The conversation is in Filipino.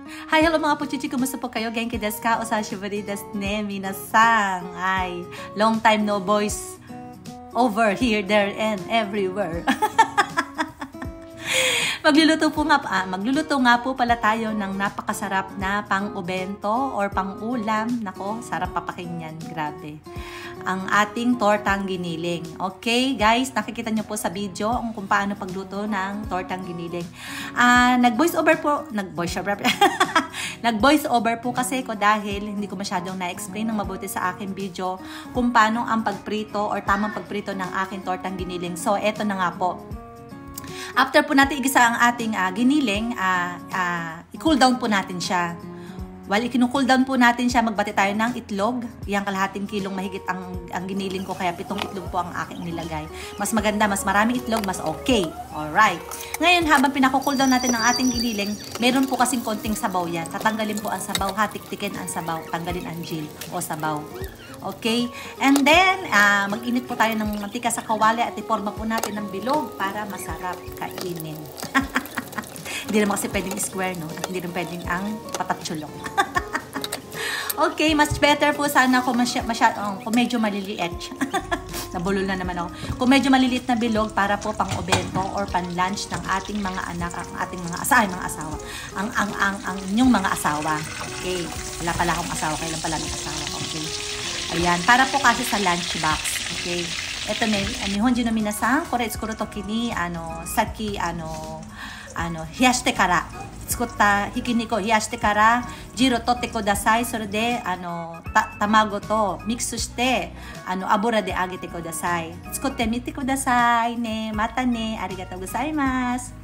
Hi, hello mga puchichi, kumusta po kayo? Genki desu ka? Osashiburi desu ne, minasan. Ay, long time no voice over here, there, and everywhere. Magluluto nga po pala tayo ng napakasarap na pang-ubento or pang-ulam. Nako, sarap papakinggan. Grabe. Ang ating tortang giniling. Okay, guys, nakikita nyo po sa video kung paano pagluto ng tortang giniling. Nag-voice over po kasi ko dahil hindi ko masyadong na-explain ng mabuti sa aking video kung paano ang pagprito or tamang pagprito ng aking tortang giniling. So, eto na nga po. After po natin igisa ang ating giniling, i-cool down po natin siya. While i-cool down po natin siya, magbati tayo ng itlog. Yang kalahating kilong mahigit ang giniling ko, kaya 7 itlog po ang aking nilagay. Mas maganda, mas marami itlog, mas okay. Alright. Ngayon, habang pinako-cool down natin ang ating giniling, meron po kasing konting sabaw yan. Tatanggalin po ang sabaw, hatik-tikin ang sabaw, tanggalin ang gel o sabaw. Okay? And then, mag-init po tayo ng mantika sa kawali at iporma po natin ng bilog para masarap kainin. Hindi naman kasi pwedeng square, no? At hindi rin pwedeng ang patatsulong. Okay, mas better po sana kung medyo maliliit. Nabulol na naman ako. Kung medyo maliliit na bilog para po pang-obento or pan-lunch ng ating mga anak, ang ating mga asawa. Ang inyong mga asawa. Okay. Wala pala akong asawa, kailan pala may asawa. Okay. Ayan, para po kasi sa lunch box. Okay. Ito may Nihonjin no minasan, kore tsukuru toki ni saki 冷やしてから作ったひき肉を冷やしてから汁を取ってください。それで卵とミックスして油で揚げてください。作ってみてくださいね。またね。ありがとうございます。